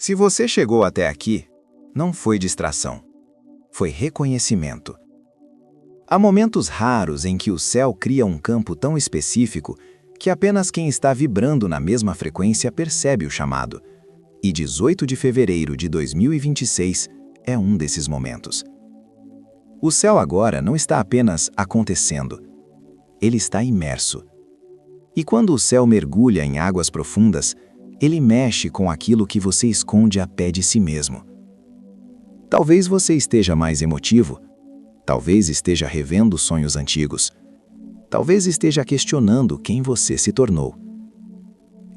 Se você chegou até aqui, não foi distração, foi reconhecimento. Há momentos raros em que o céu cria um campo tão específico que apenas quem está vibrando na mesma frequência percebe o chamado. E 18 de fevereiro de 2026 é um desses momentos. O céu agora não está apenas acontecendo, ele está imerso. E quando o céu mergulha em águas profundas, ele mexe com aquilo que você esconde a pé de si mesmo. Talvez você esteja mais emotivo, talvez esteja revendo sonhos antigos, talvez esteja questionando quem você se tornou.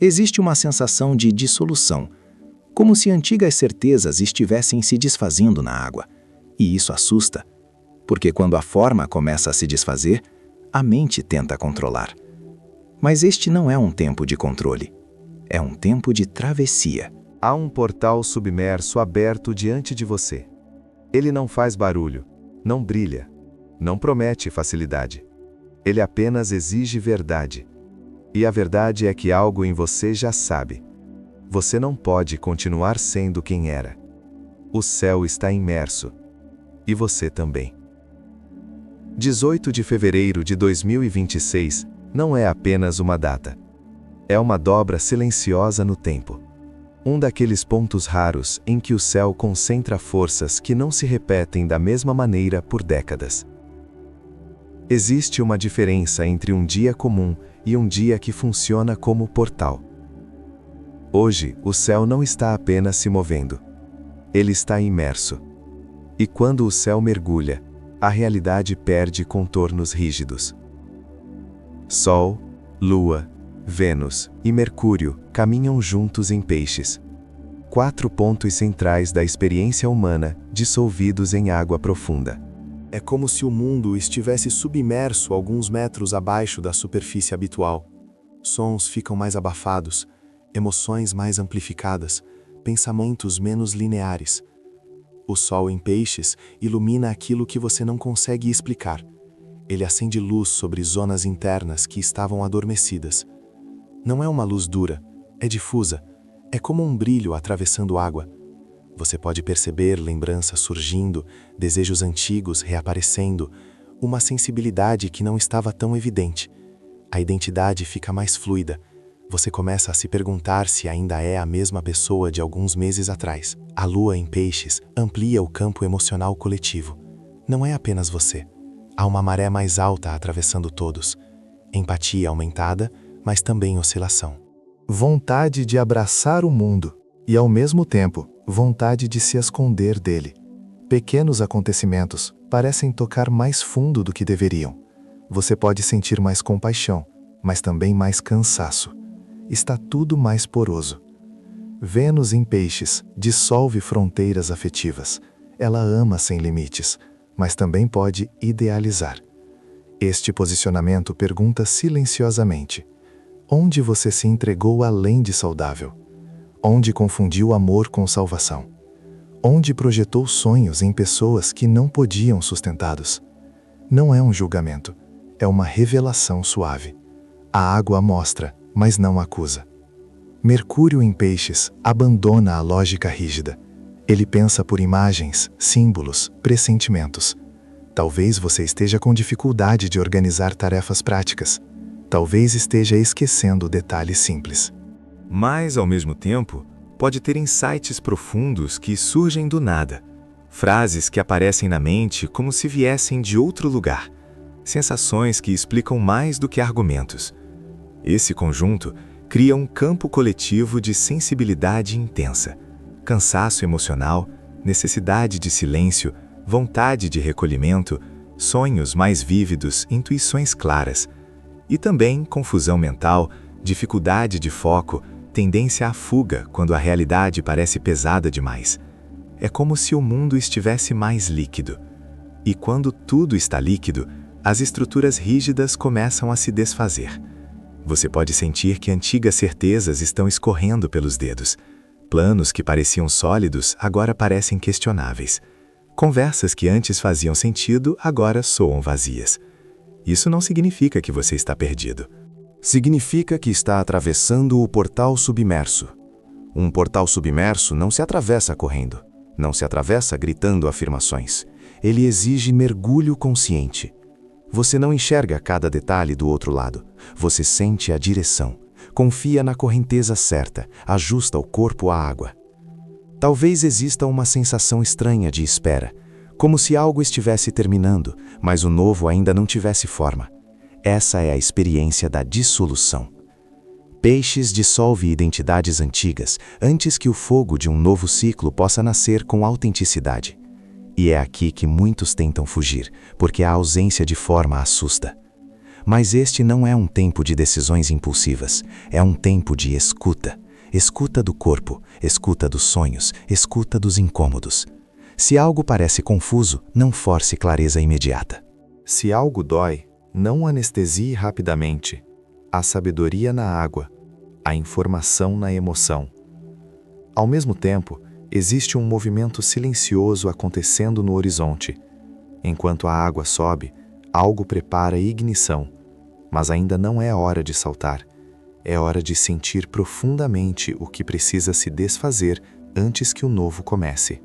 Existe uma sensação de dissolução, como se antigas certezas estivessem se desfazendo na água. E isso assusta, porque quando a forma começa a se desfazer, a mente tenta controlar. Mas este não é um tempo de controle, é um tempo de travessia. Há um portal submerso aberto diante de você. Ele não faz barulho, não brilha, não promete facilidade. Ele apenas exige verdade. E a verdade é que algo em você já sabe. Você não pode continuar sendo quem era. O céu está imerso. E você também. 18 de fevereiro de 2026 não é apenas uma data. É uma dobra silenciosa no tempo. Um daqueles pontos raros em que o céu concentra forças que não se repetem da mesma maneira por décadas. Existe uma diferença entre um dia comum e um dia que funciona como portal. Hoje, o céu não está apenas se movendo. Ele está imerso. E quando o céu mergulha, a realidade perde contornos rígidos. Sol, Lua, Vênus e Mercúrio caminham juntos em Peixes. 4 pontos centrais da experiência humana dissolvidos em água profunda. É como se o mundo estivesse submerso alguns metros abaixo da superfície habitual. Sons ficam mais abafados, emoções mais amplificadas, pensamentos menos lineares. O sol em Peixes ilumina aquilo que você não consegue explicar. Ele acende luz sobre zonas internas que estavam adormecidas. Não é uma luz dura, é difusa, é como um brilho atravessando água. Você pode perceber lembranças surgindo, desejos antigos reaparecendo, uma sensibilidade que não estava tão evidente. A identidade fica mais fluida. Você começa a se perguntar se ainda é a mesma pessoa de alguns meses atrás. A lua em Peixes amplia o campo emocional coletivo. Não é apenas você. Há uma maré mais alta atravessando todos. Empatia aumentada, mas também oscilação. Vontade de abraçar o mundo e, ao mesmo tempo, vontade de se esconder dele. Pequenos acontecimentos parecem tocar mais fundo do que deveriam. Você pode sentir mais compaixão, mas também mais cansaço. Está tudo mais poroso. Vênus em Peixes dissolve fronteiras afetivas. Ela ama sem limites, mas também pode idealizar. Este posicionamento pergunta silenciosamente: onde você se entregou além de saudável? Onde confundiu amor com salvação? Onde projetou sonhos em pessoas que não podiam sustentá-los? Não é um julgamento, é uma revelação suave. A água mostra, mas não acusa. Mercúrio em Peixes abandona a lógica rígida. Ele pensa por imagens, símbolos, pressentimentos. Talvez você esteja com dificuldade de organizar tarefas práticas. Talvez esteja esquecendo detalhes simples. Mas, ao mesmo tempo, pode ter insights profundos que surgem do nada. Frases que aparecem na mente como se viessem de outro lugar. Sensações que explicam mais do que argumentos. Esse conjunto cria um campo coletivo de sensibilidade intensa, cansaço emocional, necessidade de silêncio, vontade de recolhimento, sonhos mais vívidos, intuições claras. E também confusão mental, dificuldade de foco, tendência à fuga quando a realidade parece pesada demais. É como se o mundo estivesse mais líquido. E quando tudo está líquido, as estruturas rígidas começam a se desfazer. Você pode sentir que antigas certezas estão escorrendo pelos dedos. Planos que pareciam sólidos agora parecem questionáveis. Conversas que antes faziam sentido agora soam vazias. Isso não significa que você está perdido. Significa que está atravessando o portal submerso. Um portal submerso não se atravessa correndo, não se atravessa gritando afirmações. Ele exige mergulho consciente. Você não enxerga cada detalhe do outro lado. Você sente a direção, confia na correnteza certa, ajusta o corpo à água. Talvez exista uma sensação estranha de espera, como se algo estivesse terminando, mas o novo ainda não tivesse forma. Essa é a experiência da dissolução. Peixes dissolve identidades antigas antes que o fogo de um novo ciclo possa nascer com autenticidade. E é aqui que muitos tentam fugir, porque a ausência de forma assusta. Mas este não é um tempo de decisões impulsivas, é um tempo de escuta. Escuta do corpo, escuta dos sonhos, escuta dos incômodos. Se algo parece confuso, não force clareza imediata. Se algo dói, não anestesie rapidamente. Há sabedoria na água, há informação na emoção. Ao mesmo tempo, existe um movimento silencioso acontecendo no horizonte. Enquanto a água sobe, algo prepara ignição, mas ainda não é hora de saltar. É hora de sentir profundamente o que precisa se desfazer antes que o novo comece.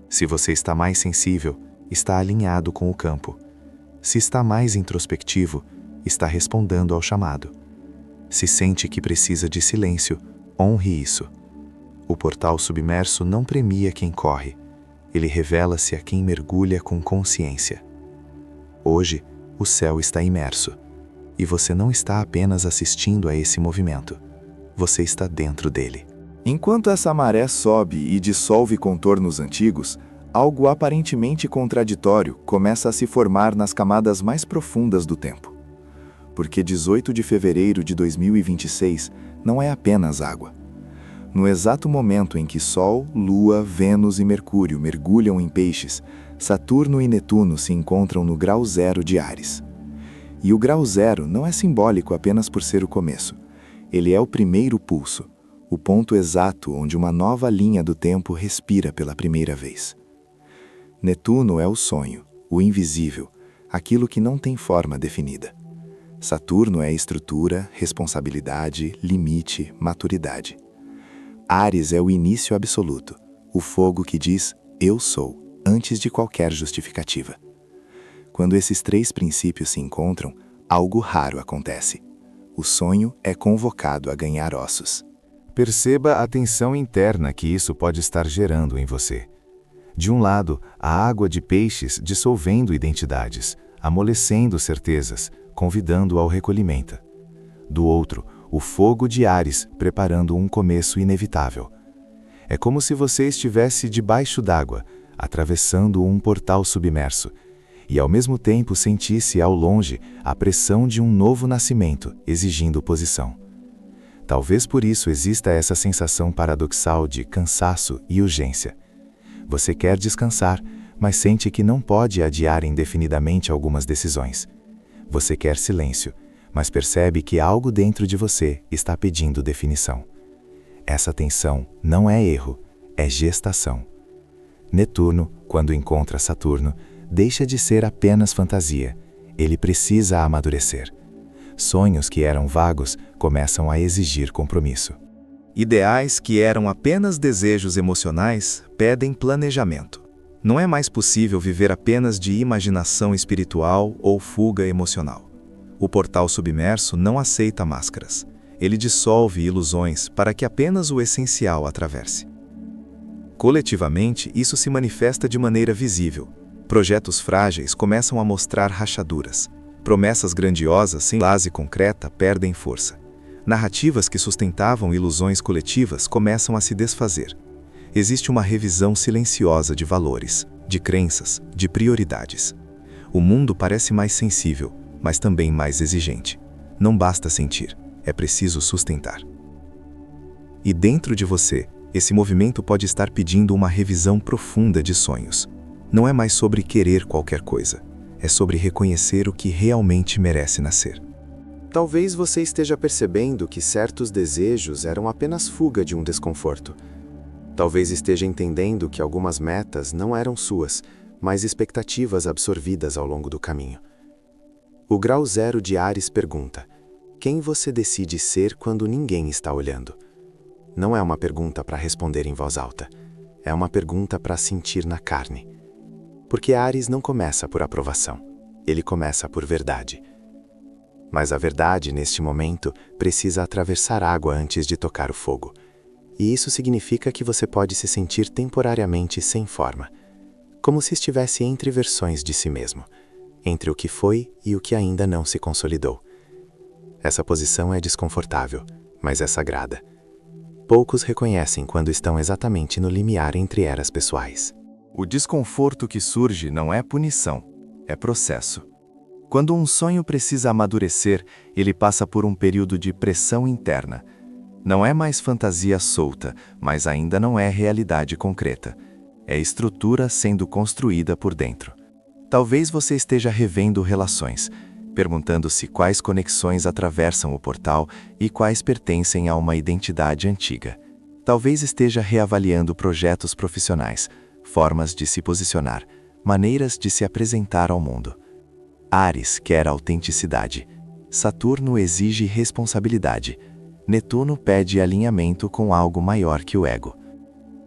Se você está mais sensível, está alinhado com o campo. Se está mais introspectivo, está respondendo ao chamado. Se sente que precisa de silêncio, honre isso. O portal submerso não premia quem corre, ele revela-se a quem mergulha com consciência. Hoje, o céu está imerso, e você não está apenas assistindo a esse movimento, você está dentro dele. Enquanto essa maré sobe e dissolve contornos antigos, algo aparentemente contraditório começa a se formar nas camadas mais profundas do tempo. Porque 18 de fevereiro de 2026 não é apenas água. No exato momento em que Sol, Lua, Vênus e Mercúrio mergulham em Peixes, Saturno e Netuno se encontram no grau zero de Áries. E o grau zero não é simbólico apenas por ser o começo. Ele é o primeiro pulso, o ponto exato onde uma nova linha do tempo respira pela primeira vez. Netuno é o sonho, o invisível, aquilo que não tem forma definida. Saturno é estrutura, responsabilidade, limite, maturidade. Áries é o início absoluto, o fogo que diz "eu sou", antes de qualquer justificativa. Quando esses três princípios se encontram, algo raro acontece. O sonho é convocado a ganhar ossos. Perceba a tensão interna que isso pode estar gerando em você. De um lado, a água de Peixes dissolvendo identidades, amolecendo certezas, convidando ao recolhimento. Do outro, o fogo de Áries preparando um começo inevitável. É como se você estivesse debaixo d'água, atravessando um portal submerso, e ao mesmo tempo sentisse ao longe a pressão de um novo nascimento, exigindo posição. Talvez por isso exista essa sensação paradoxal de cansaço e urgência. Você quer descansar, mas sente que não pode adiar indefinidamente algumas decisões. Você quer silêncio, mas percebe que algo dentro de você está pedindo definição. Essa tensão não é erro, é gestação. Netuno, quando encontra Saturno, deixa de ser apenas fantasia. Ele precisa amadurecer. Sonhos que eram vagos começam a exigir compromisso. Ideais que eram apenas desejos emocionais pedem planejamento. Não é mais possível viver apenas de imaginação espiritual ou fuga emocional. O portal submerso não aceita máscaras. Ele dissolve ilusões para que apenas o essencial atravesse. Coletivamente, isso se manifesta de maneira visível. Projetos frágeis começam a mostrar rachaduras. Promessas grandiosas sem base concreta perdem força. Narrativas que sustentavam ilusões coletivas começam a se desfazer. Existe uma revisão silenciosa de valores, de crenças, de prioridades. O mundo parece mais sensível, mas também mais exigente. Não basta sentir, é preciso sustentar. E dentro de você, esse movimento pode estar pedindo uma revisão profunda de sonhos. Não é mais sobre querer qualquer coisa, é sobre reconhecer o que realmente merece nascer. Talvez você esteja percebendo que certos desejos eram apenas fuga de um desconforto. Talvez esteja entendendo que algumas metas não eram suas, mas expectativas absorvidas ao longo do caminho. O grau zero de Áries pergunta: quem você decide ser quando ninguém está olhando? Não é uma pergunta para responder em voz alta. É uma pergunta para sentir na carne. Porque Ares não começa por aprovação. Ele começa por verdade. Mas a verdade, neste momento, precisa atravessar água antes de tocar o fogo. E isso significa que você pode se sentir temporariamente sem forma, como se estivesse entre versões de si mesmo, entre o que foi e o que ainda não se consolidou. Essa posição é desconfortável, mas é sagrada. Poucos reconhecem quando estão exatamente no limiar entre eras pessoais. O desconforto que surge não é punição, é processo. Quando um sonho precisa amadurecer, ele passa por um período de pressão interna. Não é mais fantasia solta, mas ainda não é realidade concreta. É estrutura sendo construída por dentro. Talvez você esteja revendo relações, perguntando-se quais conexões atravessam o portal e quais pertencem a uma identidade antiga. Talvez esteja reavaliando projetos profissionais, formas de se posicionar, maneiras de se apresentar ao mundo. Áries quer autenticidade. Saturno exige responsabilidade. Netuno pede alinhamento com algo maior que o ego.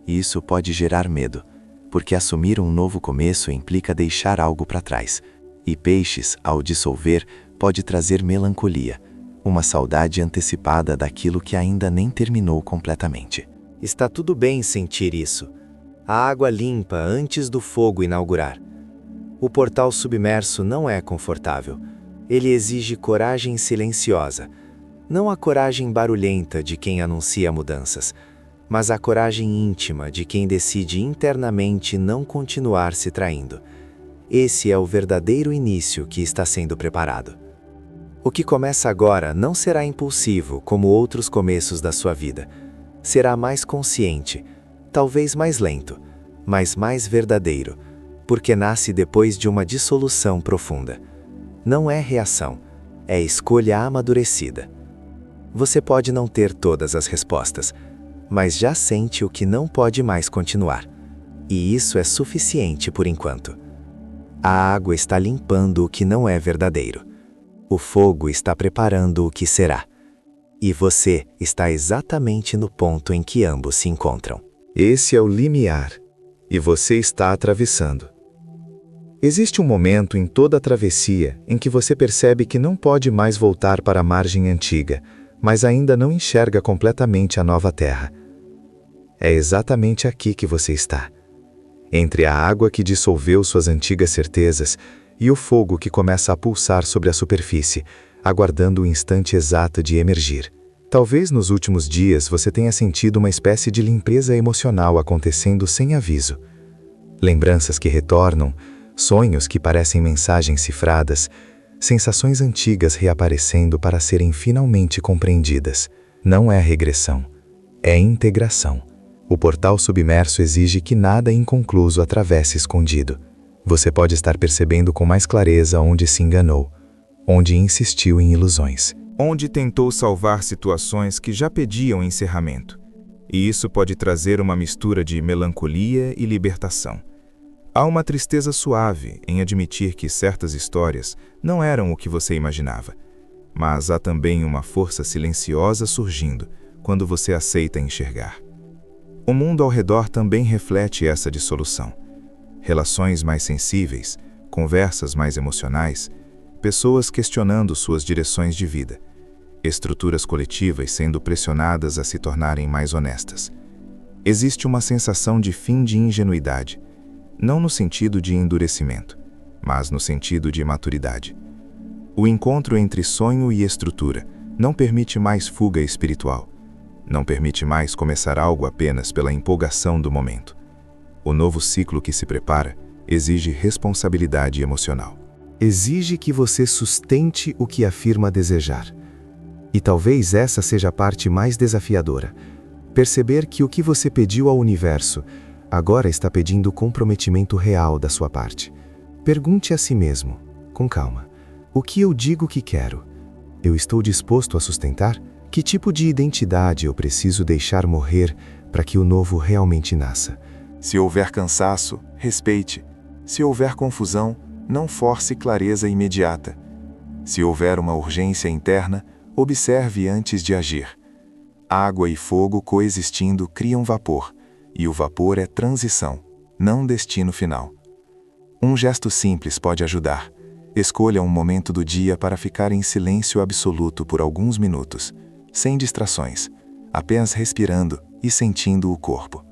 Isso pode gerar medo, porque assumir um novo começo implica deixar algo para trás. E Peixes, ao dissolver, pode trazer melancolia, uma saudade antecipada daquilo que ainda nem terminou completamente. Está tudo bem sentir isso. A água limpa antes do fogo inaugurar. O portal submerso não é confortável. Ele exige coragem silenciosa. Não a coragem barulhenta de quem anuncia mudanças, mas a coragem íntima de quem decide internamente não continuar se traindo. Esse é o verdadeiro início que está sendo preparado. O que começa agora não será impulsivo como outros começos da sua vida. Será mais consciente, talvez mais lento, mas mais verdadeiro, porque nasce depois de uma dissolução profunda. Não é reação, é escolha amadurecida. Você pode não ter todas as respostas, mas já sente o que não pode mais continuar. E isso é suficiente por enquanto. A água está limpando o que não é verdadeiro. O fogo está preparando o que será. E você está exatamente no ponto em que ambos se encontram. Esse é o limiar, e você está atravessando. Existe um momento em toda a travessia em que você percebe que não pode mais voltar para a margem antiga, mas ainda não enxerga completamente a nova terra. É exatamente aqui que você está. Entre a água que dissolveu suas antigas certezas e o fogo que começa a pulsar sobre a superfície, aguardando o instante exato de emergir. Talvez nos últimos dias você tenha sentido uma espécie de limpeza emocional acontecendo sem aviso. Lembranças que retornam, sonhos que parecem mensagens cifradas, sensações antigas reaparecendo para serem finalmente compreendidas. Não é regressão, é integração. O portal submerso exige que nada inconcluso atravesse escondido. Você pode estar percebendo com mais clareza onde se enganou, onde insistiu em ilusões, onde tentou salvar situações que já pediam encerramento. E isso pode trazer uma mistura de melancolia e libertação. Há uma tristeza suave em admitir que certas histórias não eram o que você imaginava. Mas há também uma força silenciosa surgindo quando você aceita enxergar. O mundo ao redor também reflete essa dissolução. Relações mais sensíveis, conversas mais emocionais, pessoas questionando suas direções de vida, estruturas coletivas sendo pressionadas a se tornarem mais honestas. Existe uma sensação de fim de ingenuidade, não no sentido de endurecimento, mas no sentido de maturidade. O encontro entre sonho e estrutura não permite mais fuga espiritual, não permite mais começar algo apenas pela empolgação do momento. O novo ciclo que se prepara exige responsabilidade emocional. exige que você sustente o que afirma desejar. E talvez essa seja a parte mais desafiadora. Perceber que o que você pediu ao universo agora está pedindo comprometimento real da sua parte. Pergunte a si mesmo, com calma: o que eu digo que quero? Eu estou disposto a sustentar? Que tipo de identidade eu preciso deixar morrer para que o novo realmente nasça? Se houver cansaço, respeite. Se houver confusão, não force clareza imediata. Se houver uma urgência interna, observe antes de agir. Água e fogo coexistindo criam vapor, e o vapor é transição, não destino final. Um gesto simples pode ajudar. Escolha um momento do dia para ficar em silêncio absoluto por alguns minutos, sem distrações, apenas respirando e sentindo o corpo.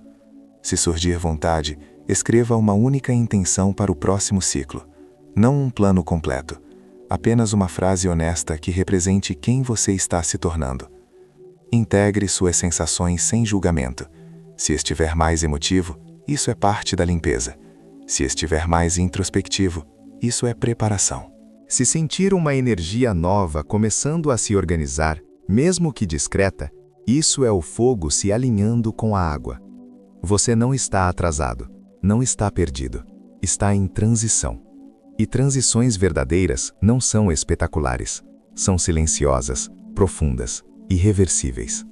Se surgir vontade, escreva uma única intenção para o próximo ciclo, não um plano completo, apenas uma frase honesta que represente quem você está se tornando. Integre suas sensações sem julgamento. Se estiver mais emotivo, isso é parte da limpeza. Se estiver mais introspectivo, isso é preparação. Se sentir uma energia nova começando a se organizar, mesmo que discreta, isso é o fogo se alinhando com a água. Você não está atrasado, não está perdido, está em transição. E transições verdadeiras não são espetaculares, são silenciosas, profundas, irreversíveis.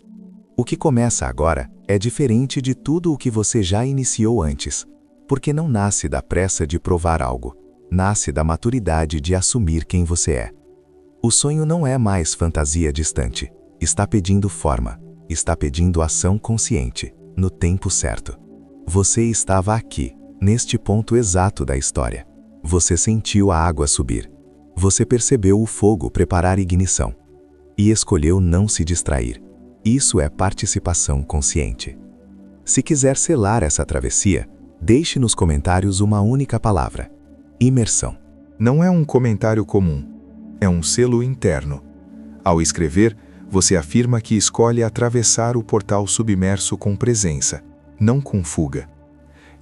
O que começa agora é diferente de tudo o que você já iniciou antes, porque não nasce da pressa de provar algo, nasce da maturidade de assumir quem você é. O sonho não é mais fantasia distante, está pedindo forma, está pedindo ação consciente, no tempo certo. Você estava aqui, neste ponto exato da história. Você sentiu a água subir. Você percebeu o fogo preparar ignição. E escolheu não se distrair. Isso é participação consciente. Se quiser selar essa travessia, deixe nos comentários uma única palavra: imersão. Não é um comentário comum, é um selo interno. Ao escrever, você afirma que escolhe atravessar o portal submerso com presença, não com fuga.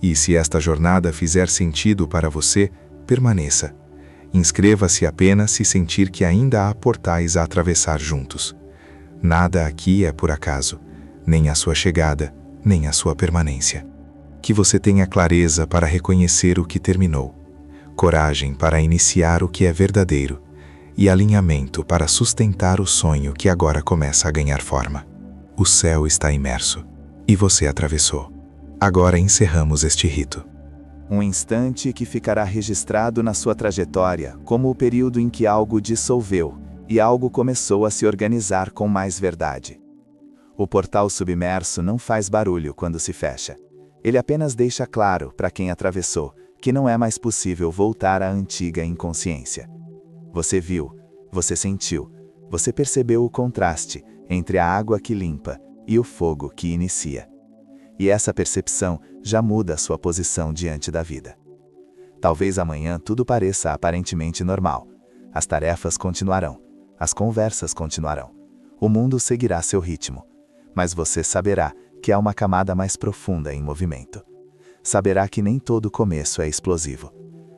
E se esta jornada fizer sentido para você, permaneça. Inscreva-se apenas se sentir que ainda há portais a atravessar juntos. Nada aqui é por acaso, nem a sua chegada, nem a sua permanência. Que você tenha clareza para reconhecer o que terminou, coragem para iniciar o que é verdadeiro e alinhamento para sustentar o sonho que agora começa a ganhar forma. O céu está imerso e você atravessou. Agora encerramos este rito. Um instante que ficará registrado na sua trajetória como o período em que algo dissolveu e algo começou a se organizar com mais verdade. O portal submerso não faz barulho quando se fecha. Ele apenas deixa claro para quem atravessou que não é mais possível voltar à antiga inconsciência. Você viu, você sentiu, você percebeu o contraste entre a água que limpa e o fogo que inicia. E essa percepção já muda a sua posição diante da vida. Talvez amanhã tudo pareça aparentemente normal. As tarefas continuarão, as conversas continuarão. O mundo seguirá seu ritmo. Mas você saberá que há uma camada mais profunda em movimento. Saberá que nem todo começo é explosivo.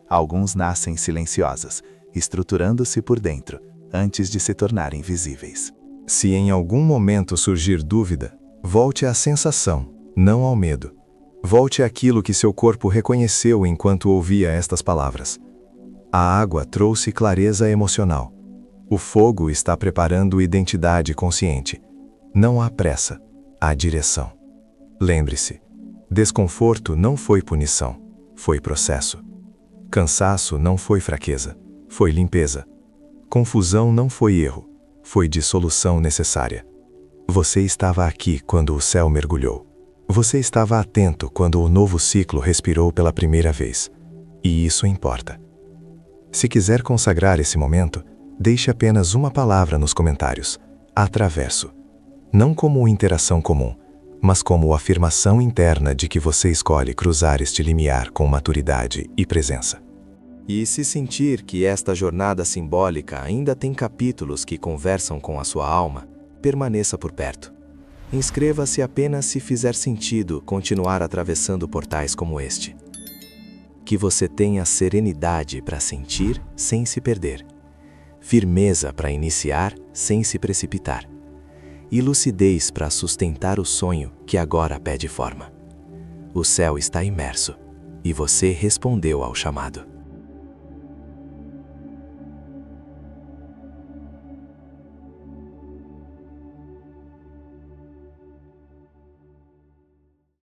Alguns nascem silenciosas, estruturando-se por dentro, antes de se tornarem visíveis. Se em algum momento surgir dúvida, volte à sensação, não ao medo. Volte àquilo que seu corpo reconheceu enquanto ouvia estas palavras. A água trouxe clareza emocional. O fogo está preparando identidade consciente. Não há pressa, há direção. Lembre-se, desconforto não foi punição, foi processo. Cansaço não foi fraqueza, foi limpeza. Confusão não foi erro, foi dissolução necessária. Você estava aqui quando o céu mergulhou. Você estava atento quando o novo ciclo respirou pela primeira vez. E isso importa. Se quiser consagrar esse momento, deixe apenas uma palavra nos comentários: atravesso. Não como interação comum, mas como afirmação interna de que você escolhe cruzar este limiar com maturidade e presença. E se sentir que esta jornada simbólica ainda tem capítulos que conversam com a sua alma, permaneça por perto. Inscreva-se apenas se fizer sentido continuar atravessando portais como este. Que você tenha serenidade para sentir sem se perder, firmeza para iniciar sem se precipitar, e lucidez para sustentar o sonho que agora pede forma. O céu está imerso, e você respondeu ao chamado.